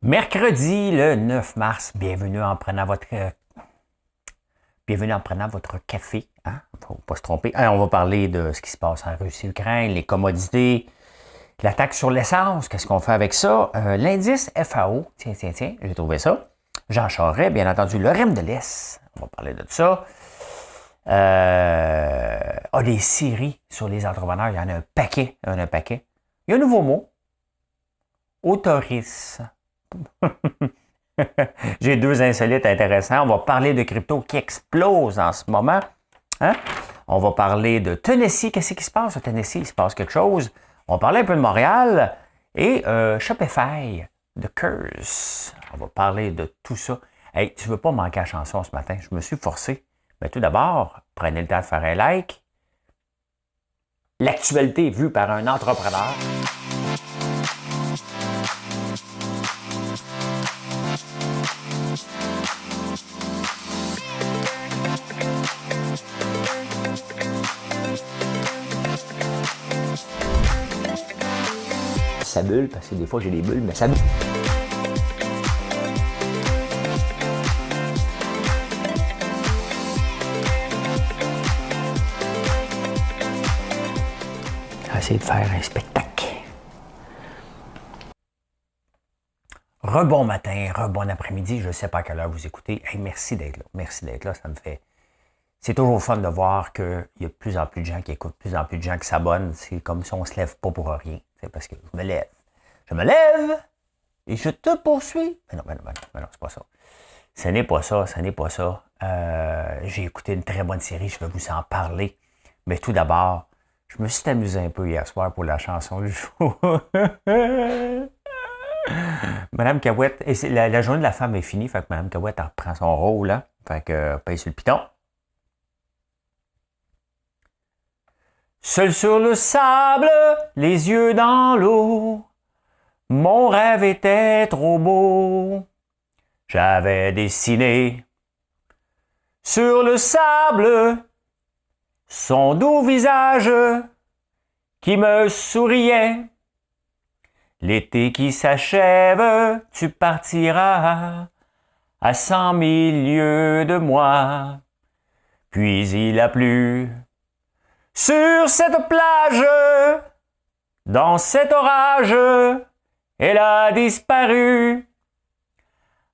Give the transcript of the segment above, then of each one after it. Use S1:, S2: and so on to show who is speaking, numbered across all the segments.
S1: Mercredi le 9 mars, bienvenue en prenant votre café. Hein? Faut pas se tromper. On va parler de ce qui se passe en Russie-Ukraine, les commodités, l'attaque sur l'essence, qu'est-ce qu'on fait avec ça? L'indice FAO, tiens, j'ai trouvé ça. Jean Charest, bien entendu, le REM de l'Est, on va parler de ça. Des séries sur les entrepreneurs, il y en a un paquet, Il y a un nouveau mot, autorisme. J'ai deux insolites intéressants. On va parler de crypto qui explose en ce moment. Hein? On va parler de Tennessee. Qu'est-ce qui se passe à Tennessee? Il se passe quelque chose. On va parler un peu de Montréal et Shopify, de Curse. On va parler de tout ça. Hey, tu ne veux pas manquer la chanson ce matin? Je me suis forcé. Mais tout d'abord, prenez le temps de faire un like. L'actualité vue par un entrepreneur. Ça bulle, parce que des fois j'ai des bulles, mais ça bulle. On va essayer de faire un spectacle. Rebon matin, rebon après-midi, je ne sais pas à quelle heure vous écoutez. Hey, merci d'être là, ça me fait... C'est toujours fun de voir qu'il y a de plus en plus de gens qui écoutent, de plus en plus de gens qui s'abonnent. C'est comme si on ne se lève pas pour rien. C'est parce que je me lève et je te poursuis. Mais non, c'est pas ça. Ce n'est pas ça. J'ai écouté une très bonne série, je vais vous en parler. Mais tout d'abord, je me suis amusé un peu hier soir pour la chanson du jour. Madame Cahouette, et la journée de la femme est finie, fait que Madame Cahouette reprend son rôle, hein, fait que paye sur le piton. Seul sur le sable, les yeux dans l'eau, mon rêve était trop beau. J'avais dessiné sur le sable son doux visage qui me souriait. L'été qui s'achève, tu partiras à 100 000 lieues de moi. Puis il a plu sur cette plage, dans cet orage, elle a disparu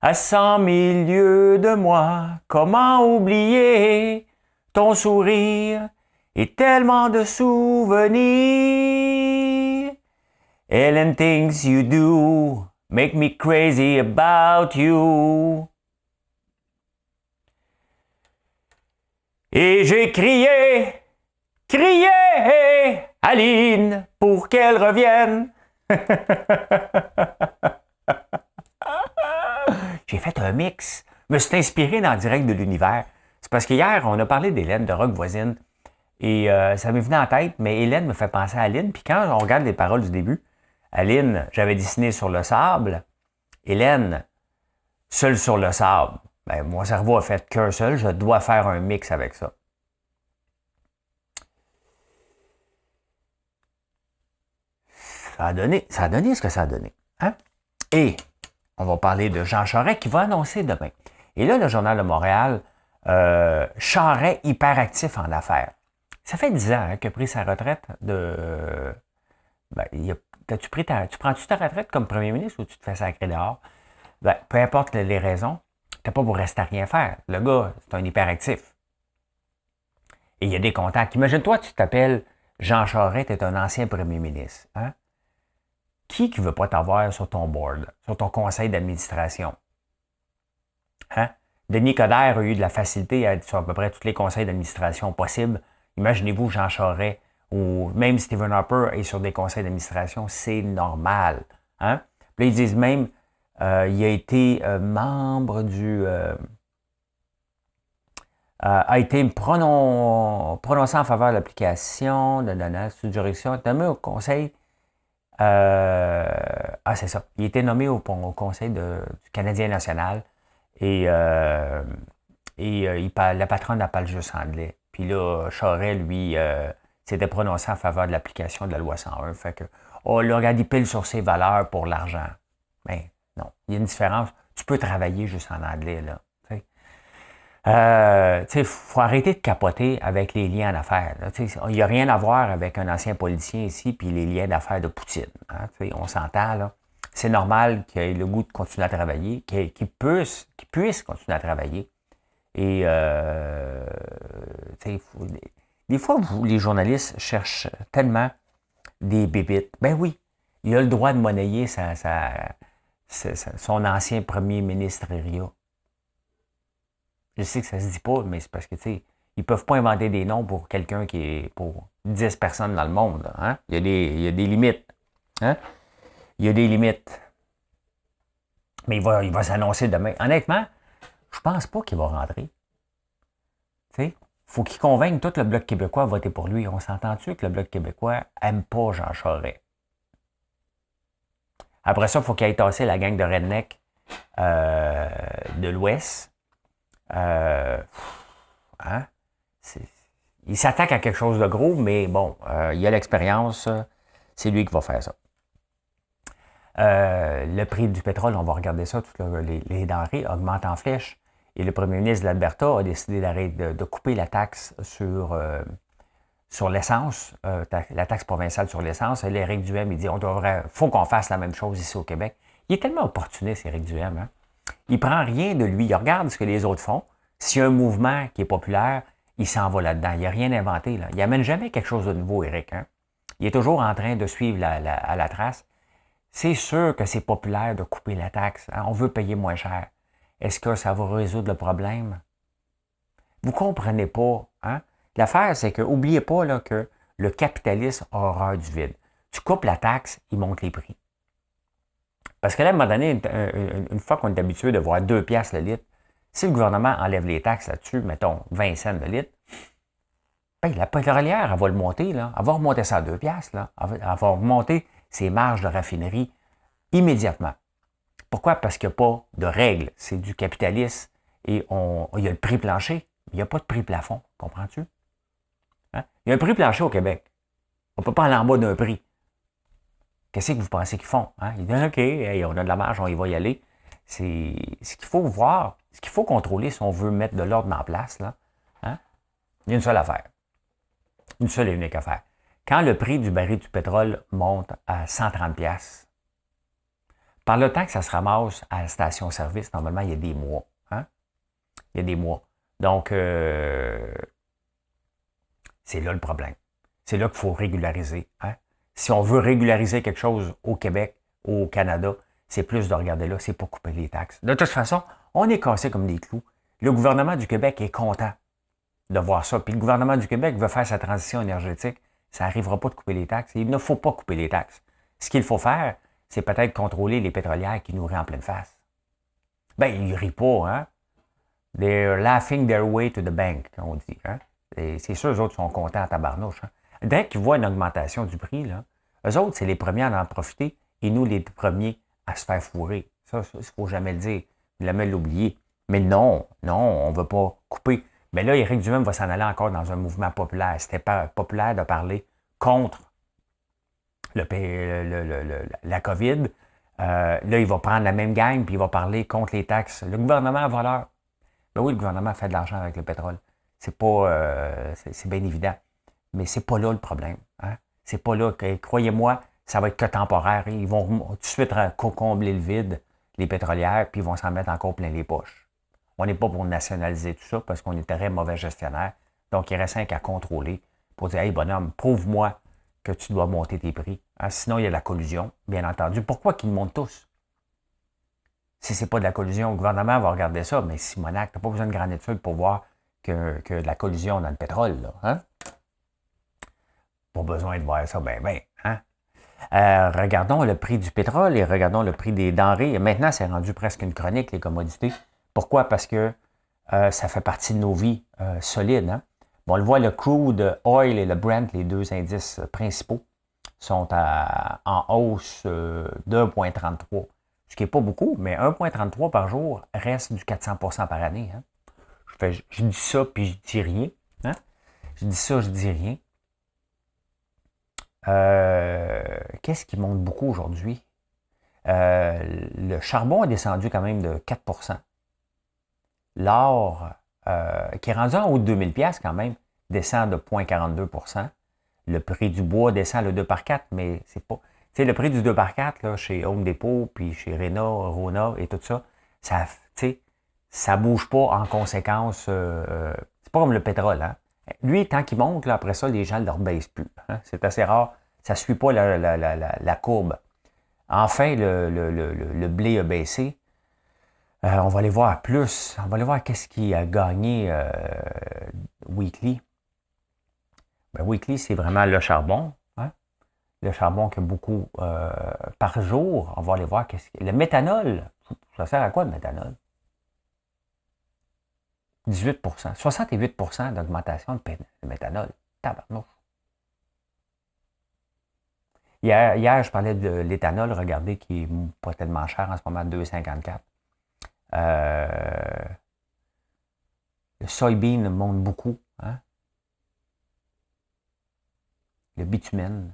S1: à 100 000 lieues de moi. Comment oublier ton sourire et tellement de souvenirs? And things you do make me crazy about you. Et j'ai crié, Aline, pour qu'elle revienne. J'ai fait un mix. Je me suis inspiré dans le direct de l'univers. C'est parce qu'hier, on a parlé d'Hélène de Rock Voisine. Et ça m'est venu en tête, mais Hélène me fait penser à Aline. Puis quand on regarde les paroles du début, Aline, j'avais dessiné sur le sable. Hélène, seule sur le sable. Ben, mon cerveau a fait qu'un seul. Je dois faire un mix avec ça. Ça a donné ce que ça a donné. Hein? Et on va parler de Jean Charest qui va annoncer demain. Et là, le Journal de Montréal, Charest hyperactif en affaires. Ça fait 10 ans qu'il a pris sa retraite de... tu prends-tu ta retraite comme premier ministre ou tu te fais sacrer dehors? Ben, peu importe les raisons, t'as pas pour rester à rien faire. Le gars, c'est un hyperactif. Et il y a des contacts. Imagine-toi, tu t'appelles Jean Charest, tu es un ancien premier ministre. Hein? Qui ne veut pas t'avoir sur ton board, sur ton conseil d'administration? Hein? Denis Coderre a eu de la facilité sur à peu près tous les conseils d'administration possibles. Imaginez-vous Jean Charest ou même Stephen Harper est sur des conseils d'administration, c'est normal. Hein? Puis là, ils disent même, il a été membre du... a été prononcé en faveur de l'application de sous direction, nommé au conseil... c'est ça. Il a été nommé au conseil du Canadien national et la patronne n'a pas le juste anglais. Puis là, Charest, lui, s'était prononcé en faveur de l'application de la loi 101. Fait que, oh là, regarde, il pile sur ses valeurs pour l'argent. Ben, Non. Il y a une différence. Tu peux travailler juste en anglais, là. Il faut arrêter de capoter avec les liens d'affaires. Il n'y a rien à voir avec un ancien politicien ici puis les liens d'affaires de Poutine. Hein, on s'entend, là. C'est normal qu'il ait le goût de continuer à travailler, qu'il puisse continuer à travailler. Et des fois, les journalistes cherchent tellement des bébites. Ben oui, il a le droit de monnayer son ancien premier ministre Ria. Je sais que ça se dit pas, mais c'est parce que, ils peuvent pas inventer des noms pour quelqu'un qui est pour 10 personnes dans le monde. Là, hein? Il y a des limites. Hein? Il y a des limites. Mais il va s'annoncer demain. Honnêtement, je pense pas qu'il va rentrer. Il faut qu'il convainque tout le Bloc québécois à voter pour lui. On s'entend-tu que le Bloc québécois aime pas Jean Charest? Après ça, il faut qu'il aille tasser la gang de redneck de l'Ouest. Hein? Il s'attaque à quelque chose de gros, mais bon, il a l'expérience, c'est lui qui va faire ça. Le prix du pétrole, on va regarder ça, toutes les denrées augmentent en flèche. Et le premier ministre de l'Alberta a décidé de couper la taxe sur l'essence, la taxe provinciale sur l'essence. Et Éric Duhem, il dit, faut qu'on fasse la même chose ici au Québec. Il est tellement opportuniste, Éric Duhem. Hein? Il prend rien de lui. Il regarde ce que les autres font. S'il y a un mouvement qui est populaire, il s'en va là-dedans. Il n'a rien inventé. Là. Il n'amène jamais quelque chose de nouveau, Éric. Hein? Il est toujours en train de suivre à la trace. C'est sûr que c'est populaire de couper la taxe. Hein? On veut payer moins cher. Est-ce que ça va résoudre le problème? Vous ne comprenez pas. Hein? L'affaire, c'est que, n'oubliez pas là, que le capitalisme a horreur du vide. Tu coupes la taxe, il monte les prix. Parce que là, à un moment donné, une fois qu'on est habitué de voir 2 piastres le litre, si le gouvernement enlève les taxes là-dessus, mettons 20 cents le litre, ben, la pétrolière, elle va le monter. Là. Elle va remonter ça à 2 piastres. Là. Elle va remonter ses marges de raffinerie immédiatement. Pourquoi? Parce qu'il n'y a pas de règles. C'est du capitalisme et il y a le prix plancher. Il n'y a pas de prix plafond. Comprends-tu? Hein? Il y a un prix plancher au Québec. On ne peut pas aller en bas d'un prix. Qu'est-ce que vous pensez qu'ils font? Hein? Ils disent, OK, hey, on a de la marge, on y va y aller. C'est ce qu'il faut voir, ce qu'il faut contrôler si on veut mettre de l'ordre en place. Là. Hein? Il y a une seule affaire. Une seule et unique affaire. Quand le prix du baril du pétrole monte à 130$, par le temps que ça se ramasse à la station-service, normalement, il y a des mois. Hein? Il y a des mois. Donc, c'est là le problème. C'est là qu'il faut régulariser. Hein? Si on veut régulariser quelque chose au Québec, au Canada, c'est plus de regarder là, c'est pour couper les taxes. De toute façon, on est cassé comme des clous. Le gouvernement du Québec est content de voir ça. Puis le gouvernement du Québec veut faire sa transition énergétique. Ça n'arrivera pas de couper les taxes. Il ne faut pas couper les taxes. Ce qu'il faut faire, c'est peut-être contrôler les pétrolières qui nous rient en pleine face. Ben, ils ne rient pas, hein? They're laughing their way to the bank, comme on dit. Hein? Et c'est sûr, eux autres sont contents à tabarnouche. Hein? Dès qu'ils voient une augmentation du prix, là, eux autres, c'est les premiers à en profiter et nous, les premiers à se faire fourrer. Ça, il ne faut jamais le dire. Jamais l'oublier. Mais non, on ne veut pas couper. Mais là, Éric Duhem va s'en aller encore dans un mouvement populaire. C'était populaire de parler contre la COVID. Là, il va prendre la même gang puis il va parler contre les taxes. Le gouvernement voleur. Ben oui, le gouvernement fait de l'argent avec le pétrole. C'est pas, c'est bien évident. Mais c'est pas là le problème. Hein? C'est pas là. Croyez-moi, ça va être que temporaire. Ils vont tout de suite combler le vide, les pétrolières, puis ils vont s'en mettre encore plein les poches. On n'est pas pour nationaliser tout ça parce qu'on est très mauvais gestionnaire. Donc, il reste rien qu'à contrôler pour dire, hey, bonhomme, prouve-moi que tu dois monter tes prix. Hein? Sinon, il y a la collusion, bien entendu. Pourquoi qu'ils montent tous? Si ce n'est pas de la collusion, le gouvernement va regarder ça, mais Simonac, tu n'as pas besoin de grande étude pour voir que de la collusion dans le pétrole. Là, hein? Pas besoin de voir ça, ben. Hein? Regardons le prix du pétrole et regardons le prix des denrées. Maintenant, c'est rendu presque une chronique, les commodités. Pourquoi? Parce que ça fait partie de nos vies solides. Hein? Bon, on le voit, le crude oil et le Brent, les deux indices principaux, sont en hausse de 1,33. Ce qui n'est pas beaucoup, mais 1,33 par jour reste du 400% par année. Hein? Je dis ça, puis je dis rien. Hein? Je dis ça, je dis rien. Qu'est-ce qui monte beaucoup aujourd'hui? Le charbon a descendu quand même de 4 %. L'or, qui est rendu en haut de 2000 pièces quand même, descend de 0,42 %. Le prix du bois descend le 2 par 4, mais c'est pas... Tu sais, le prix du 2 par 4, là, chez Home Depot, puis chez Rona et tout ça, tu sais, ça bouge pas en conséquence. C'est pas comme le pétrole, hein. Lui, tant qu'il monte, là, après ça, les gens ne le rebaissent plus. Hein? C'est assez rare. Ça ne suit pas la courbe. Enfin, le blé a baissé. On va aller voir plus. On va aller voir qu'est-ce qui a gagné Weekly. Ben, Weekly, c'est vraiment le charbon. Hein? Le charbon qui a beaucoup par jour. On va aller voir le méthanol. Ça sert à quoi le méthanol? 18 %. 68 % d'augmentation de méthanol. Tabarnouche. Hier, je parlais de l'éthanol, regardez, qui n'est pas tellement cher en ce moment, 2,54. Le soybean monte beaucoup. Hein? Le bitumen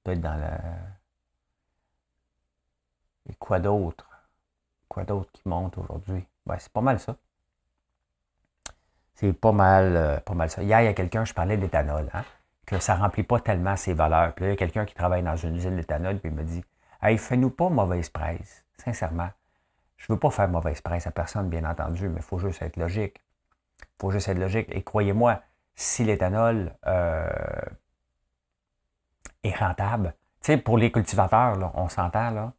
S1: doit être dans le... Et quoi d'autre? Quoi d'autre qui monte aujourd'hui? Ben, c'est pas mal ça. C'est pas mal ça. Hier, il y a quelqu'un, je parlais d'éthanol, hein, que ça ne remplit pas tellement ses valeurs. Puis là, il y a quelqu'un qui travaille dans une usine d'éthanol, puis il me dit « Hey, fais-nous pas mauvaise presse. » Sincèrement, je ne veux pas faire mauvaise presse à personne, bien entendu, mais il faut juste être logique. Il faut juste être logique. Et croyez-moi, si l'éthanol est rentable, tu sais, pour les cultivateurs, là, on s'entend, là,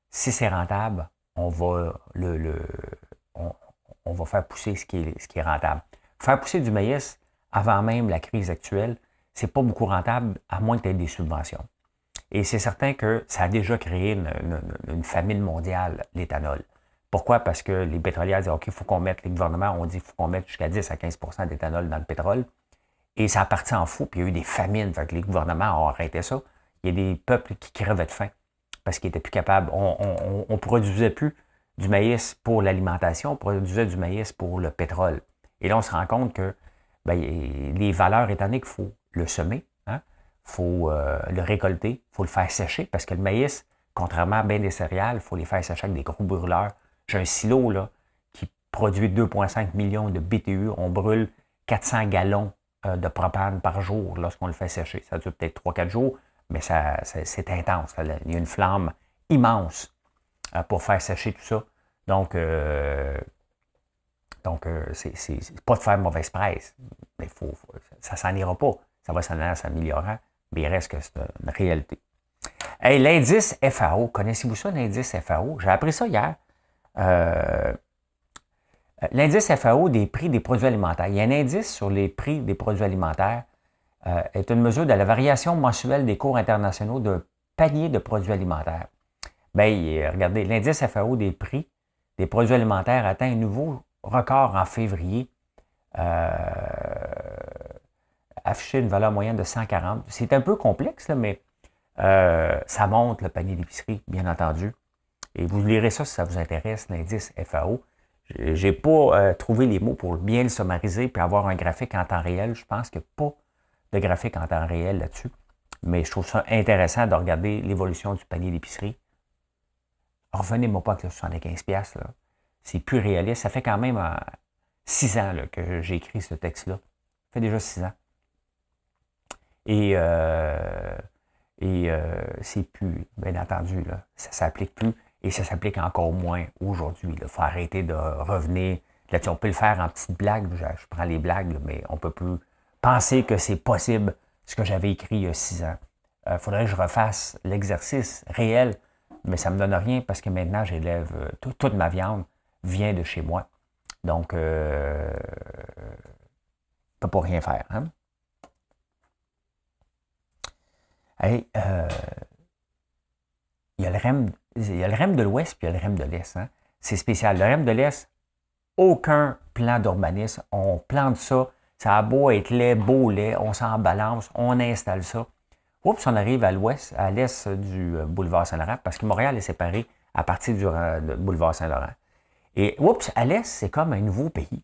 S1: si c'est rentable, on va on va faire pousser ce qui est rentable. Faire pousser du maïs avant même la crise actuelle, c'est pas beaucoup rentable, à moins que tu aies des subventions. Et c'est certain que ça a déjà créé une famine mondiale, l'éthanol. Pourquoi? Parce que les pétrolières disent, OK, il faut qu'on mette, les gouvernements ont dit, il faut qu'on mette jusqu'à 10 à 15 % d'éthanol dans le pétrole. Et ça a parti en fou, puis il y a eu des famines, fait que les gouvernements ont arrêté ça. Il y a des peuples qui crevaient de faim parce qu'ils n'étaient plus capables. On ne produisait plus du maïs pour l'alimentation, on produisait du maïs pour le pétrole. Et là, on se rend compte que les valeurs, étant donné qu'il faut le semer, hein, faut le récolter, il faut le faire sécher, parce que le maïs, contrairement à bien des céréales, il faut les faire sécher avec des gros brûleurs. J'ai un silo là, qui produit 2,5 millions de BTU. On brûle 400 gallons de propane par jour lorsqu'on le fait sécher. Ça dure peut-être 3-4 jours, mais c'est intense. Il y a une flamme immense pour faire sécher tout ça. Donc, c'est pas de faire mauvaise presse, mais ça s'en ira pas. Ça va s'en aller en s'améliorant, mais il reste que c'est une réalité. Hey, l'indice FAO, connaissez-vous ça, l'indice FAO? J'ai appris ça hier. L'indice FAO des prix des produits alimentaires. Il y a un indice sur les prix des produits alimentaires. Est une mesure de la variation mensuelle des cours internationaux d'un panier de produits alimentaires. Bien, regardez, l'indice FAO des prix des produits alimentaires atteint un nouveau record en février. Affiché une valeur moyenne de 140. C'est un peu complexe, là, mais ça monte le panier d'épicerie, bien entendu. Et vous lirez ça si ça vous intéresse, l'indice FAO. Je n'ai pas trouvé les mots pour bien le summariser puis avoir un graphique en temps réel. Je pense qu'il n'y a pas de graphique en temps réel là-dessus. Mais je trouve ça intéressant de regarder l'évolution du panier d'épicerie. Revenez-moi pas avec le 75$. Là. C'est plus réaliste. Ça fait quand même 6 ans là, que j'ai écrit ce texte-là. Ça fait déjà 6 ans. Et c'est plus, bien entendu, là, ça ne s'applique plus. Et ça s'applique encore moins aujourd'hui. Il faut arrêter de revenir. Là, on peut le faire en petites blagues. Je prends les blagues, là, mais on ne peut plus penser que c'est possible ce que j'avais écrit il y a 6 ans. Il faudrait que je refasse l'exercice réel, mais ça ne me donne rien parce que maintenant, j'élève toute ma viande vient de chez moi. Donc, je ne peux pas rien faire. Hein? Hey, il y a le REM de l'Ouest puis il y a le REM de l'Est. Hein? C'est spécial. Le REM de l'Est, aucun plan d'urbanisme. On plante ça. Ça a beau être laid, beau lait. On s'en balance. On installe ça. Oups, on arrive à l'ouest, à l'est du boulevard Saint-Laurent parce que Montréal est séparé à partir du boulevard Saint-Laurent. Et oups, à l'est, c'est comme un nouveau pays.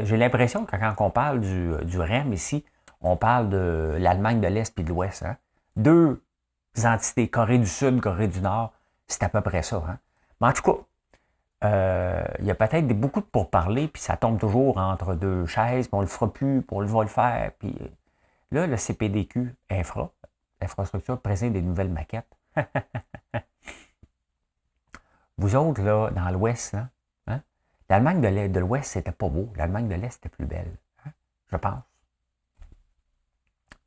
S1: J'ai l'impression que quand on parle du REM ici, on parle de l'Allemagne de l'Est et de l'Ouest. Hein? Deux entités, Corée du Sud, Corée du Nord, C'est à peu près ça. Hein? Mais en tout cas, il y a peut-être beaucoup de pourparlers, puis ça tombe toujours entre deux chaises, puis on le fera plus, puis on va le faire. Puis là, le CPDQ, Infrastructure, présente des nouvelles maquettes. Vous autres, là, dans l'Ouest, là, hein? L'Allemagne de l'Ouest, c'était pas beau. L'Allemagne de l'Est, c'était plus belle. Hein? Je pense.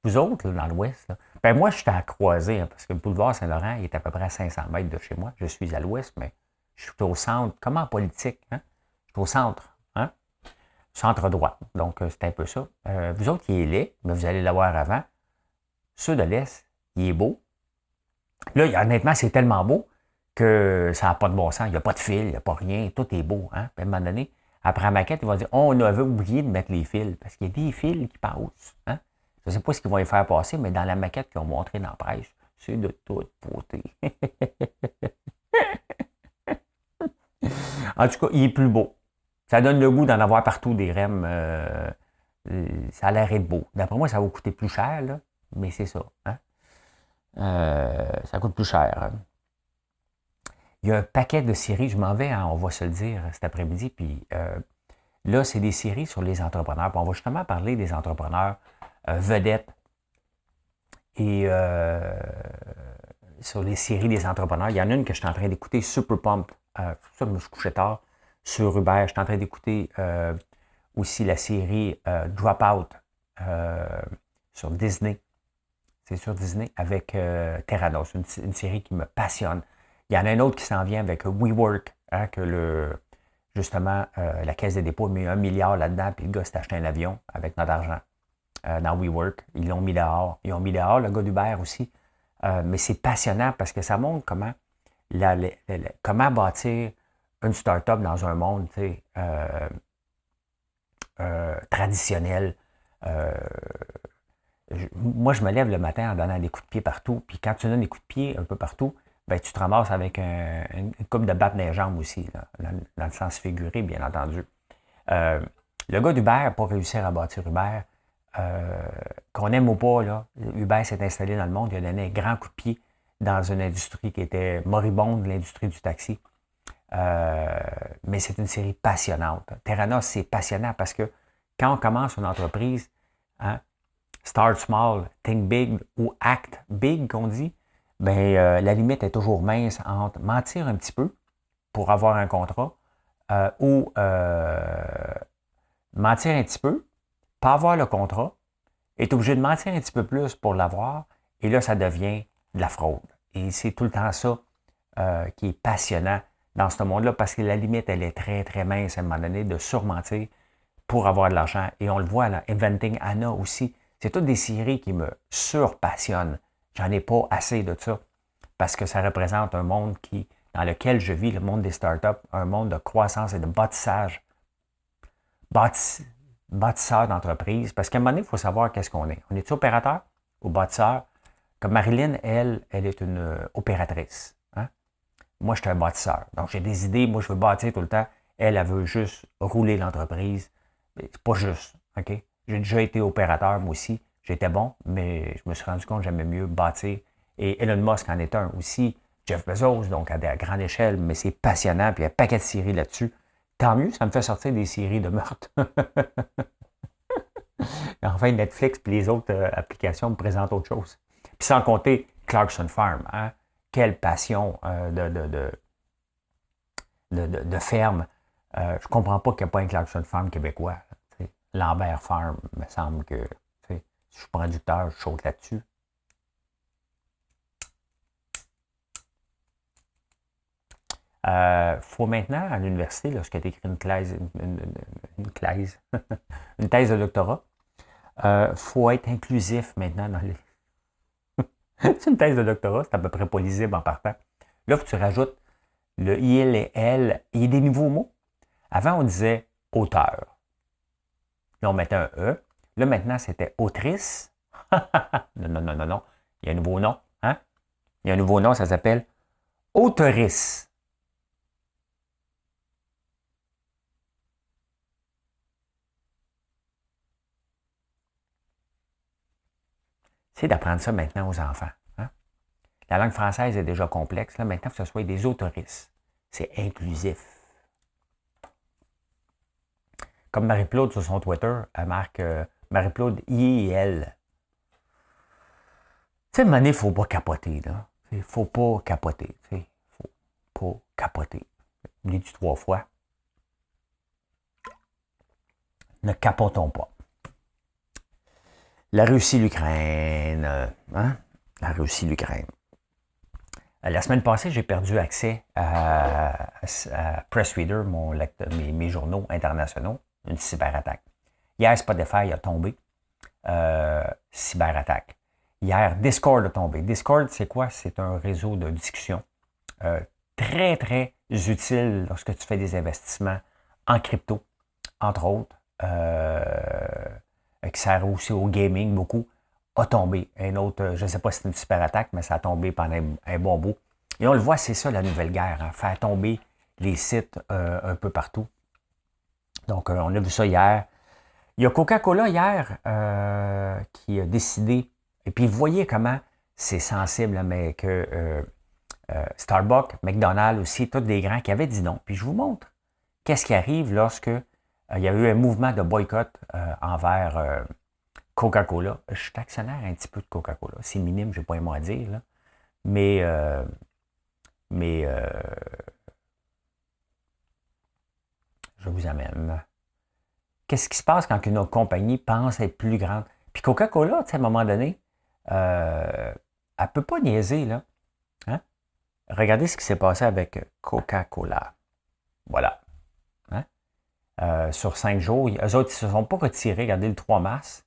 S1: Vous autres, là, dans l'Ouest, là, ben moi, je suis à Croisée, hein, parce que le boulevard Saint-Laurent, il est à peu près à 500 mètres de chez moi. Je suis à l'Ouest, mais je suis au centre. Comment en politique? Hein? Je suis au centre. Hein? Centre droit. Donc, c'est un peu ça. Vous autres, il est laid, mais vous allez l'avoir avant. Ceux de l'Est, il est beau. Là, honnêtement, c'est tellement beau que ça n'a pas de bon sens. Il n'y a pas de fil, il n'y a pas rien. Tout est beau. Hein? Puis à un moment donné, après la maquette, ils vont dire on avait oublié de mettre les fils. Parce qu'il y a des fils qui passent. Hein? Je ne sais pas ce qu'ils vont y faire passer, mais dans la maquette qu'ils ont montrée dans la presse, c'est de toute beauté. En tout cas, il est plus beau. Ça donne le goût d'en avoir partout des REM. Ça a l'air d'être beau. D'après moi, ça va coûter plus cher, là, mais c'est ça. Hein? Ça coûte plus cher. Hein? Il y a un paquet de séries, je m'en vais, hein, on va se le dire cet après-midi, puis là, c'est des séries sur les entrepreneurs. Puis on va justement parler des entrepreneurs vedettes et sur les séries des entrepreneurs. Il y en a une que je suis en train d'écouter, Super Pump. C'est pour ça que je me suis couché tard sur Uber. Je suis en train d'écouter aussi la série Dropout sur Disney. C'est sur Disney avec Theranos, une série qui me passionne. Il y en a un autre qui s'en vient avec WeWork, hein, que justement, la Caisse des dépôts a mis 1 milliard là-dedans, puis le gars s'est acheté un avion avec notre argent dans WeWork. Ils l'ont mis dehors. Ils ont mis dehors le gars d'Uber aussi. Mais c'est passionnant parce que ça montre comment bâtir une start-up dans un monde traditionnel. Moi, je me lève le matin en donnant des coups de pied partout. Puis quand tu donnes des coups de pied un peu partout, ben, tu te ramasses avec une coupe de batte dans les jambes aussi, là, dans le sens figuré, bien entendu. Le gars d'Uber n'a pas réussi à bâtir Uber. Qu'on aime ou pas, là, Uber s'est installé dans le monde, il a donné un grand coup de pied dans une industrie qui était moribonde, l'industrie du taxi. Mais c'est une série passionnante. Theranos, c'est passionnant parce que quand on commence une entreprise, hein, start small, think big ou act big, qu'on dit, ben, la limite est toujours mince entre mentir un petit peu pour avoir un contrat ou mentir un petit peu, pas avoir le contrat, est obligé de mentir un petit peu plus pour l'avoir, et là, ça devient de la fraude. Et c'est tout le temps ça qui est passionnant dans ce monde-là, parce que la limite, elle est très, très mince à un moment donné de surmentir pour avoir de l'argent. Et on le voit, là, Inventing Anna aussi, c'est toutes des séries qui me surpassionnent. J'en ai pas assez de ça, parce que ça représente un monde dans lequel je vis, le monde des startups, un monde de croissance et de bâtissage. Bâtisseur d'entreprise, parce qu'à un moment donné, il faut savoir qu'est-ce qu'on est. On est opérateur ou bâtisseur? Comme Marilyn, elle est une opératrice. Hein? Moi, je suis un bâtisseur. Donc, j'ai des idées. Moi, je veux bâtir tout le temps. Elle veut juste rouler l'entreprise. C'est pas juste. OK? J'ai déjà été opérateur, moi aussi. J'étais bon, mais je me suis rendu compte que j'aimais mieux bâtir. Et Elon Musk en est un aussi. Jeff Bezos, donc à grande échelle, mais c'est passionnant. Puis il y a un paquet de séries là-dessus. Tant mieux, ça me fait sortir des séries de meurtres. Enfin, Netflix et les autres applications me présentent autre chose. Puis sans compter Clarkson Farm. Hein? Quelle passion de ferme. Je ne comprends pas qu'il n'y a pas un Clarkson Farm québécois. Lambert Farm, il me semble que je suis producteur, je saute là-dessus. Faut maintenant, à l'université, lorsque tu écris une thèse de doctorat, faut être inclusif maintenant dans les. C'est une thèse de doctorat, c'est à peu près pas lisible en partant. Là, faut que tu rajoutes le il et elle. Il y a des nouveaux mots. Avant, on disait auteur. Là, on mettait un E. Là, maintenant, c'était autrice. Non. Il y a un nouveau nom. Hein? Il y a un nouveau nom, ça s'appelle auteurice. C'est d'apprendre ça maintenant aux enfants. Hein? La langue française est déjà complexe. Là, maintenant, il faut que ce soit des autoristes. C'est inclusif. Comme Marie-Claude sur son Twitter, elle marque Marie-Claude I et elle. Tu sais, à un moment donné, il ne faut pas capoter. Il ne faut pas capoter. Il ne faut pas capoter. Je l'ai dit 3 fois. Ne capotons pas. La Russie, l'Ukraine. Hein? La Russie, l'Ukraine. La semaine passée, j'ai perdu accès à Press Reader, mes journaux internationaux, une cyberattaque. Hier, Spotify a tombé. Cyberattaque. Hier, Discord a tombé. Discord, c'est quoi? C'est un réseau de discussion très, très utile lorsque tu fais des investissements en crypto, entre autres, qui sert aussi au gaming beaucoup, a tombé. Un autre, je ne sais pas si c'est une super attaque, mais ça a tombé pendant un bon bout. Et on le voit, c'est ça la nouvelle guerre, hein, faire tomber les sites un peu partout. Donc, on a vu ça hier. Il y a Coca-Cola hier qui a décidé, et puis vous voyez comment c'est sensible, hein, mais que Starbucks, McDonald's aussi, tous des grands qui avaient dit non. Puis je vous montre qu'est-ce qui arrive lorsque il y a eu un mouvement de boycott envers Coca-Cola. Je suis actionnaire un petit peu de Coca-Cola. C'est minime, je n'ai pas un mot à dire. Là. Mais je vous amène. Qu'est-ce qui se passe quand une compagnie pense être plus grande? Puis Coca-Cola, à un moment donné, elle ne peut pas niaiser. Là. Hein? Regardez ce qui s'est passé avec Coca-Cola. Voilà. Hein? Sur 5 jours, eux autres, ils ne se sont pas retirés. Regardez le 3 mars.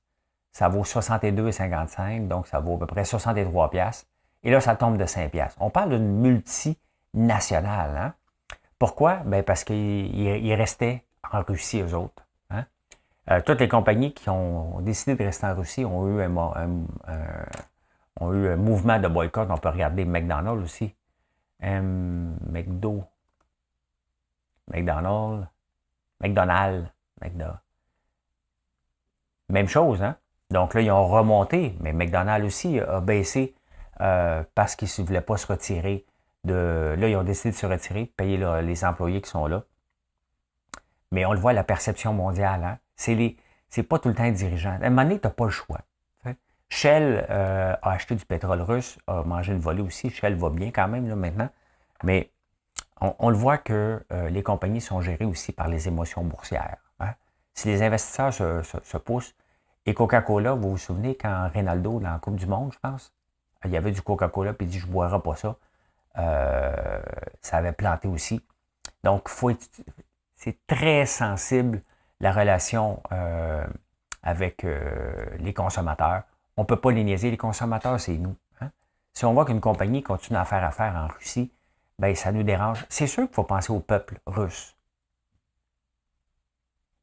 S1: Ça vaut 62,55, donc ça vaut à peu près 63 piastres. Et là, ça tombe de 5 piastres. On parle d'une multinationale. Hein? Pourquoi? Ben parce qu'ils restaient en Russie, eux autres. Hein? Toutes les compagnies qui ont décidé de rester en Russie ont eu un mouvement de boycott. On peut regarder McDonald's aussi. McDonald's. Même chose, hein? Donc là, ils ont remonté, mais McDonald's aussi a baissé parce qu'ils ne voulaient pas se retirer. Là, ils ont décidé de se retirer, de payer les employés qui sont là. Mais on le voit, la perception mondiale, hein? C'est pas tout le temps les dirigeants. À un moment donné, tu n'as pas le choix. T'sais. Shell a acheté du pétrole russe, a mangé une volée aussi. Shell va bien quand même là, maintenant. Mais on le voit que les compagnies sont gérées aussi par les émotions boursières. Hein? Si les investisseurs se poussent, et Coca-Cola, vous vous souvenez quand Ronaldo, dans la Coupe du Monde, je pense, il y avait du Coca-Cola, puis il dit « je ne boirai pas ça ». Ça avait planté aussi. Donc, c'est très sensible, la relation avec les consommateurs. On ne peut pas les niaiser. Les consommateurs, c'est nous. Hein? Si on voit qu'une compagnie continue à faire affaire en Russie, ben ça nous dérange. C'est sûr qu'il faut penser au peuple russe.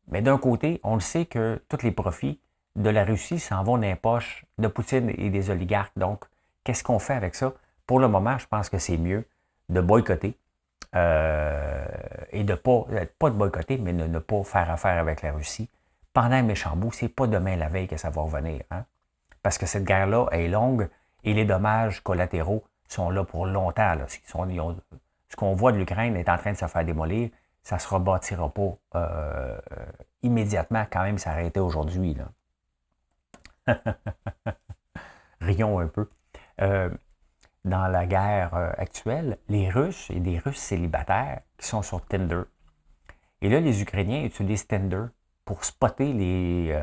S1: Mais d'un côté, on le sait que tous les profits de la Russie s'en vont dans les poches de Poutine et des oligarques. Donc, qu'est-ce qu'on fait avec ça? Pour le moment, je pense que c'est mieux de boycotter et de pas de boycotter, mais de ne pas faire affaire avec la Russie. Pendant un méchant bout, c'est pas demain la veille que ça va revenir. Hein? Parce que cette guerre-là est longue et les dommages collatéraux sont là pour longtemps. Là. Ce qu'on voit de l'Ukraine est en train de se faire démolir. Ça ne se rebâtira pas immédiatement quand même s'arrêter aujourd'hui. Là. Rions un peu. Dans la guerre actuelle, les Russes et des Russes célibataires qui sont sur Tinder. Et là, les Ukrainiens utilisent Tinder pour spotter les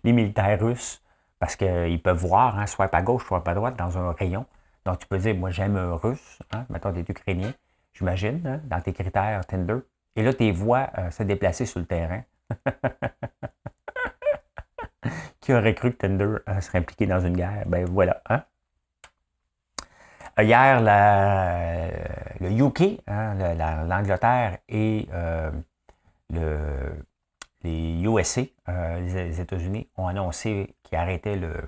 S1: militaires russes parce qu'ils peuvent voir, hein, swipe à gauche, swipe à droite dans un rayon. Donc, tu peux dire, moi, j'aime un Russe, hein, mettons des Ukrainiens, j'imagine, hein, dans tes critères Tinder. Et là, tu les vois se déplacer sur le terrain. Qui aurait cru que Tinder serait impliqué dans une guerre? Ben voilà. Hein? Hier, le UK, hein, l'Angleterre et les USA, les États-Unis, ont annoncé qu'ils arrêtaient le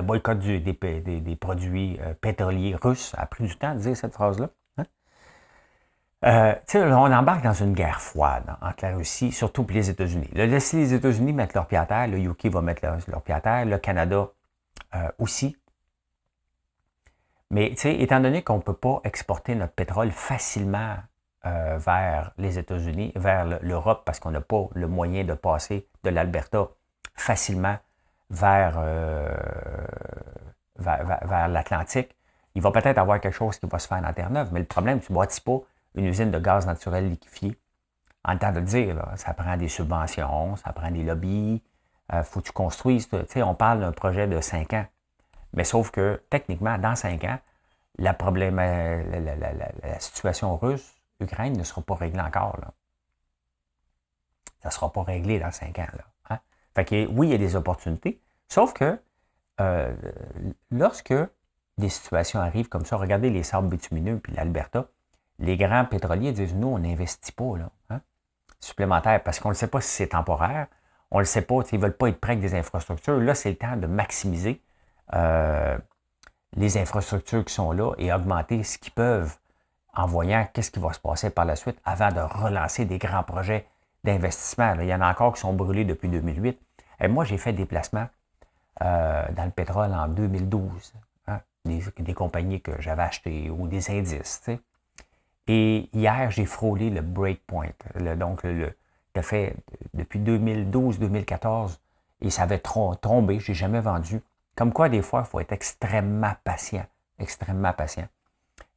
S1: boycott des produits pétroliers russes. Ça a pris du temps de dire cette phrase-là. Hein? On embarque dans une guerre froide entre la Russie, surtout pour les États-Unis. Là, laissez les États-Unis mettre leur pied à terre, le UK va mettre leur pied à terre, le Canada aussi. Mais étant donné qu'on ne peut pas exporter notre pétrole facilement vers les États-Unis, vers l'Europe, parce qu'on n'a pas le moyen de passer de l'Alberta facilement vers, vers l'Atlantique, il va peut-être avoir quelque chose qui va se faire dans Terre-Neuve. Mais le problème, tu ne bâtis pas une usine de gaz naturel liquéfié. En temps de le dire, là, ça prend des subventions, ça prend des lobbies, faut que tu construises. On parle d'un projet de 5 ans. Mais sauf que, techniquement, dans 5 ans, la situation russe, Ukraine, ne sera pas réglée encore. Là. Ça ne sera pas réglé dans 5 ans. Là, hein? Fait que, oui, il y a des opportunités. Sauf que, lorsque des situations arrivent comme ça, regardez les sables bitumineux puis l'Alberta, les grands pétroliers disent, nous, on n'investit pas là, hein, supplémentaire parce qu'on ne sait pas si c'est temporaire. On ne le sait pas, ils ne veulent pas être prêts avec des infrastructures. Là, c'est le temps de maximiser les infrastructures qui sont là et augmenter ce qu'ils peuvent en voyant qu'est-ce qui va se passer par la suite avant de relancer des grands projets d'investissement. Il y en a encore qui sont brûlés depuis 2008. Et moi, j'ai fait des placements dans le pétrole en 2012. Hein, des compagnies que j'avais achetées ou des indices. T'sais. Et hier, j'ai frôlé le breakpoint. Donc, ça fait depuis 2012-2014 et ça avait tombé. Je n'ai jamais vendu. Comme quoi, des fois, il faut être extrêmement patient. Extrêmement patient.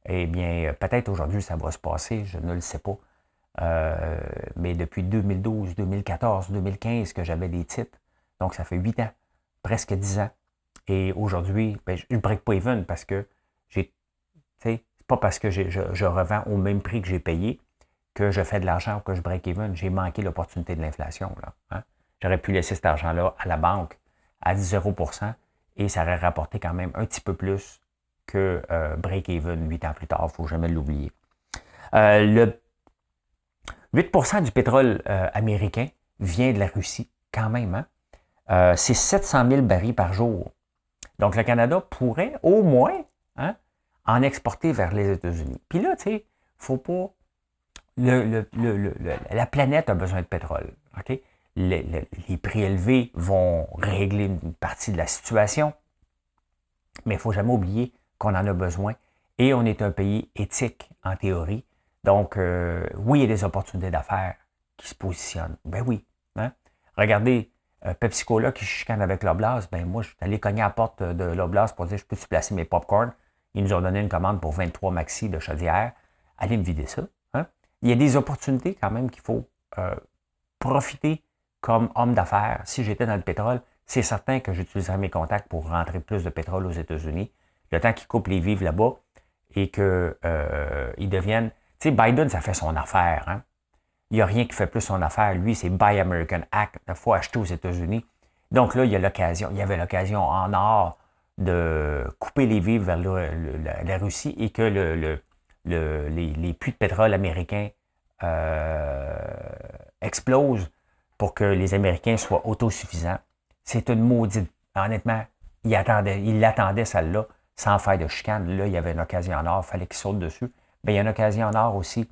S1: Eh bien, peut-être aujourd'hui, ça va se passer, je ne le sais pas. Mais depuis 2012, 2014, 2015 que j'avais des titres. Donc, ça fait 8 ans, presque 10 ans. Et aujourd'hui, ben, je ne break pas even parce que c'est pas parce que je revends au même prix que j'ai payé que je fais de l'argent ou que je break even. J'ai manqué l'opportunité de l'inflation. Là, hein? J'aurais pu laisser cet argent-là à la banque à 0% et ça aurait rapporté quand même un petit peu plus que break-even 8 ans plus tard. Il ne faut jamais l'oublier. Le 8% du pétrole américain vient de la Russie, quand même. Hein? C'est 700 000 barils par jour. Donc, le Canada pourrait au moins hein, en exporter vers les États-Unis. Puis là, tu sais, faut pas... la planète a besoin de pétrole. Okay? Les prix élevés vont régler une partie de la situation, mais il ne faut jamais oublier qu'on en a besoin. Et on est un pays éthique, en théorie. Donc, oui, il y a des opportunités d'affaires qui se positionnent. Ben oui. Hein? Regardez, Pepsi-Cola qui chicane avec l'Oblast, ben moi, je suis allé cogner à la porte de l'Oblast pour dire, je peux-tu placer mes popcorn? Ils nous ont donné une commande pour 23 maxi de chaudière. Allez me vider ça. Hein? Il y a des opportunités quand même qu'il faut profiter comme homme d'affaires. Si j'étais dans le pétrole, c'est certain que j'utiliserais mes contacts pour rentrer plus de pétrole aux États-Unis. Le temps qu'ils coupent les vivres là-bas et qu'ils deviennent... Tu sais, Biden, ça fait son affaire. Hein? Il n'y a rien qui fait plus son affaire. Lui, c'est Buy American Act. Il faut acheter aux États-Unis. Donc là, il y avait l'occasion en or de couper les vivres vers la Russie et que les puits de pétrole américains explosent pour que les Américains soient autosuffisants. C'est une maudite... Honnêtement, il l'attendait celle-là sans faire de chicane. Là, il y avait une occasion en or, il fallait qu'il saute dessus. Mais il y a une occasion en or aussi,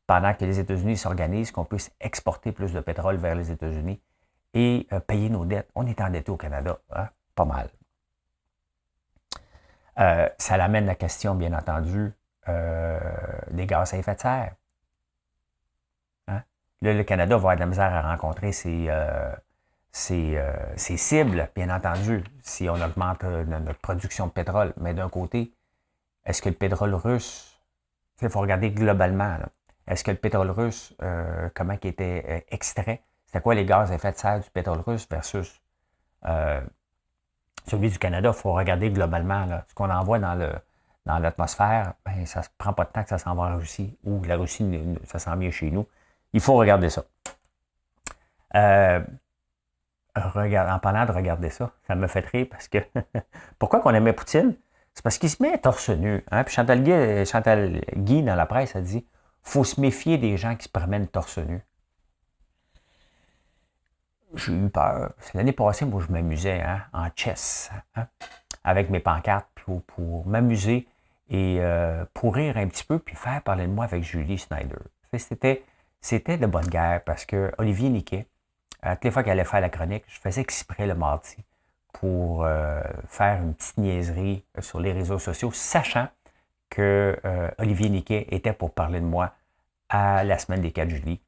S1: pendant que les États-Unis s'organisent, qu'on puisse exporter plus de pétrole vers les États-Unis et payer nos dettes. On est endetté au Canada, hein? Pas mal. Ça l'amène la question, bien entendu, des gaz à effet de serre. Hein? Là, le Canada va avoir de la misère à rencontrer ses cibles, bien entendu, si on augmente notre production de pétrole. Mais d'un côté, est-ce que le pétrole russe, il faut regarder globalement, là, est-ce que le pétrole russe, comment il était extrait, c'était quoi les gaz à effet de serre du pétrole russe versus celui du Canada? Il faut regarder globalement là, ce qu'on envoie dans l'atmosphère, ben, ça ne prend pas de temps que ça s'en va en Russie, ou la Russie, ça s'en vient chez nous. Il faut regarder ça. En parlant de regarder ça, ça me fait rire parce que pourquoi qu'on aimait Poutine? C'est parce qu'il se met torse nu. Hein? Puis Chantal Guy, dans la presse, a dit il faut se méfier des gens qui se promènent torse nu. J'ai eu peur. L'année passée, moi, je m'amusais hein, en chess hein, avec mes pancartes pour m'amuser et pour rire un petit peu puis faire parler de moi avec Julie Snyder. C'était de bonne guerre parce que Olivier Niquet, toutes les fois qu'elle allait faire la chronique, je faisais exprès le mardi pour faire une petite niaiserie sur les réseaux sociaux, sachant que Olivier Niquet était pour parler de moi à la semaine des 4 juillet.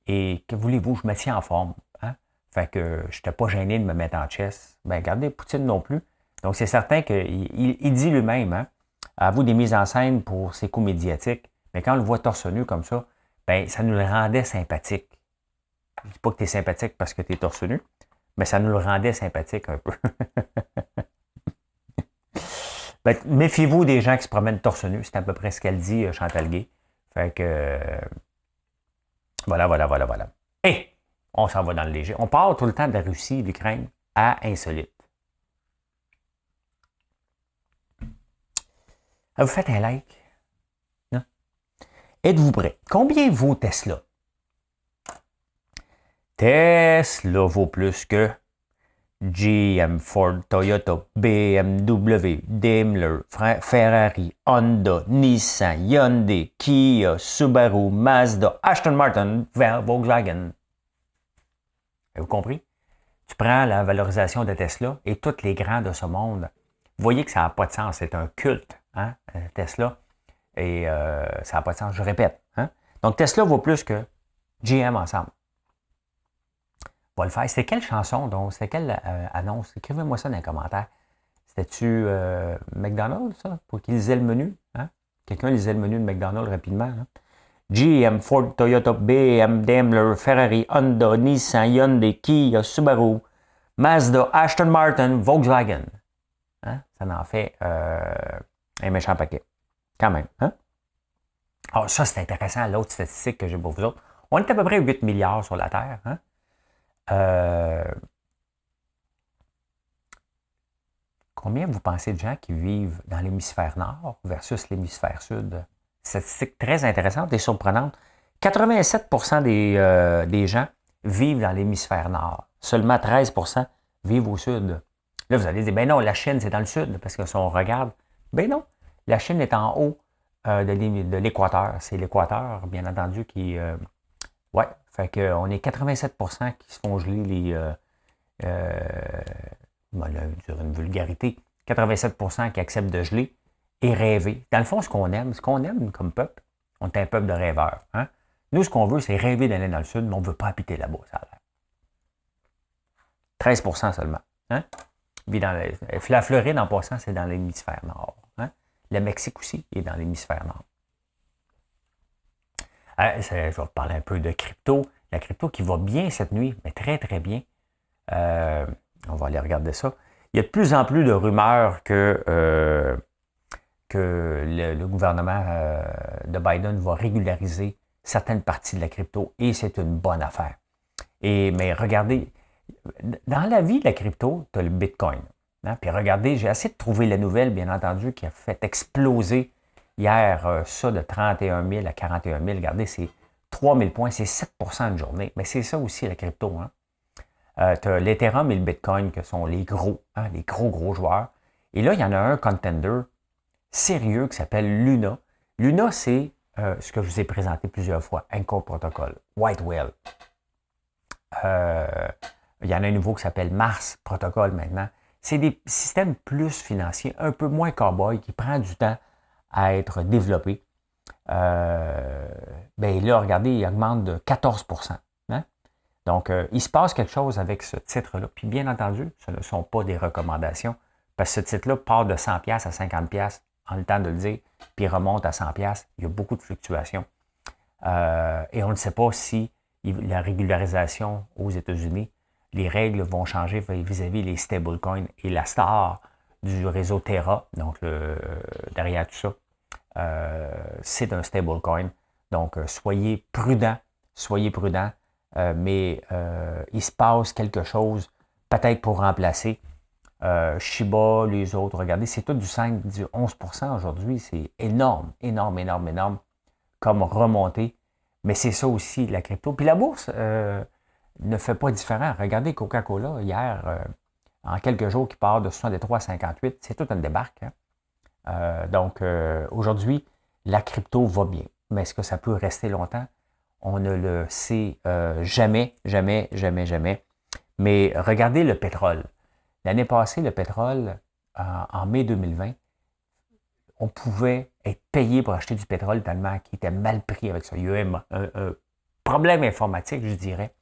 S1: Et que voulez-vous, je me tiens en forme. Hein? Fait que je n'étais pas gêné de me mettre en chess. Ben, regardez, Poutine non plus. Donc, c'est certain qu'il dit lui-même, hein, à vous des mises en scène pour ses coups médiatiques, mais quand on le voit torse nu comme ça, ben, ça nous le rendait sympathique. Je ne dis pas que tu es sympathique parce que tu es torse nu, mais ça nous le rendait sympathique un peu. Ben, méfiez-vous des gens qui se promènent torse nu. C'est à peu près ce qu'elle dit, Chantal Guay. Fait que... voilà. Et on s'en va dans le léger. On part tout le temps de la Russie et de l'Ukraine à insolite. Vous faites un like? Non? Êtes-vous prêts? Combien vaut Tesla? Tesla vaut plus que GM, Ford, Toyota, BMW, Daimler, Ferrari, Honda, Nissan, Hyundai, Kia, Subaru, Mazda, Aston Martin, Volkswagen. Avez-vous compris? Tu prends la valorisation de Tesla et tous les grands de ce monde. Vous voyez que ça n'a pas de sens. C'est un culte, hein, Tesla. Et ça n'a pas de sens. Je répète. Hein? Donc, Tesla vaut plus que GM ensemble. On va le faire. C'était quelle chanson, donc? C'était quelle annonce? Écrivez-moi ça dans les commentaires. C'était-tu McDonald's, ça? Pour qu'ils lisaient le menu? Hein? Quelqu'un lisait le menu de McDonald's rapidement. Hein? GM, Ford, Toyota, BMW, Daimler, Ferrari, Honda, Nissan, Hyundai, Kia, Subaru, Mazda, Aston Martin, Volkswagen. Hein? Ça en fait un méchant paquet. Quand même. Hein? Alors, ça, c'est intéressant. L'autre statistique que j'ai pour vous autres. On est à peu près 8 milliards sur la Terre. Hein? Combien vous pensez de gens qui vivent dans l'hémisphère nord versus l'hémisphère sud? Statistique très intéressante et surprenante. 87% des gens vivent dans l'hémisphère nord. Seulement 13% vivent au sud. Là, vous allez dire, ben non, la Chine, c'est dans le sud, parce que si on regarde, ben non, la Chine est en haut de l'équateur. C'est l'équateur, bien entendu, qui... ouais, fait qu'on est 87% qui se font geler les... bon, là, je dirais une vulgarité. 87% qui acceptent de geler et rêver. Dans le fond, ce qu'on aime comme peuple, on est un peuple de rêveurs. Hein? Nous, ce qu'on veut, c'est rêver d'aller dans le sud, mais on ne veut pas habiter là-bas, ça a l'air. 13% seulement. Hein? La Floride, en passant, c'est dans l'hémisphère nord. Hein? Le Mexique aussi est dans l'hémisphère nord. Je vais vous parler un peu de crypto. La crypto qui va bien cette nuit, mais très, très bien. On va aller regarder ça. Il y a de plus en plus de rumeurs que le gouvernement de Biden va régulariser certaines parties de la crypto et c'est une bonne affaire. Mais regardez, dans la vie de la crypto, tu as le Bitcoin. Hein? Puis regardez, j'ai essayé de trouver la nouvelle, bien entendu, qui a fait exploser hier ça de 31 000 à 41 000. Regardez, c'est 3 000 points, c'est 7% de journée. Mais c'est ça aussi la crypto. Hein? Tu as l'Ethereum et le Bitcoin qui sont les gros, hein, les gros joueurs. Et là, il y en a un contender sérieux qui s'appelle Luna. Luna, c'est ce que je vous ai présenté plusieurs fois, Anchor Protocol, White Whale. Il y en a un nouveau qui s'appelle Mars Protocol maintenant. C'est des systèmes plus financiers, un peu moins cow-boy, qui prend du temps à être développé. Ben là, regardez, il augmente de 14%. Hein? Donc, il se passe quelque chose avec ce titre-là. Puis bien entendu, ce ne sont pas des recommandations, parce que ce titre-là part de 100$ à 50$, en le temps de le dire, puis remonte à 100$. Il y a beaucoup de fluctuations. Et on ne sait pas si la régularisation aux États-Unis, les règles vont changer vis-à-vis les stablecoins. Et la star du réseau Terra, donc derrière tout ça, c'est un stablecoin. Donc, soyez prudents, mais il se passe quelque chose, peut-être pour remplacer Shiba, les autres. Regardez, c'est tout du 5, du 11% aujourd'hui. C'est énorme comme remontée. Mais c'est ça aussi, la crypto. Puis la bourse ne fait pas différent. Regardez Coca-Cola, hier, en quelques jours, qui part de 63 à 58. C'est tout un débarque. Hein? Donc, aujourd'hui, la crypto va bien. Mais est-ce que ça peut rester longtemps? On ne le sait jamais. Mais regardez le pétrole. L'année passée, le pétrole, en mai 2020, on pouvait être payé pour acheter du pétrole tellement qu'il était mal pris avec ça. Il y a eu un problème informatique, je dirais.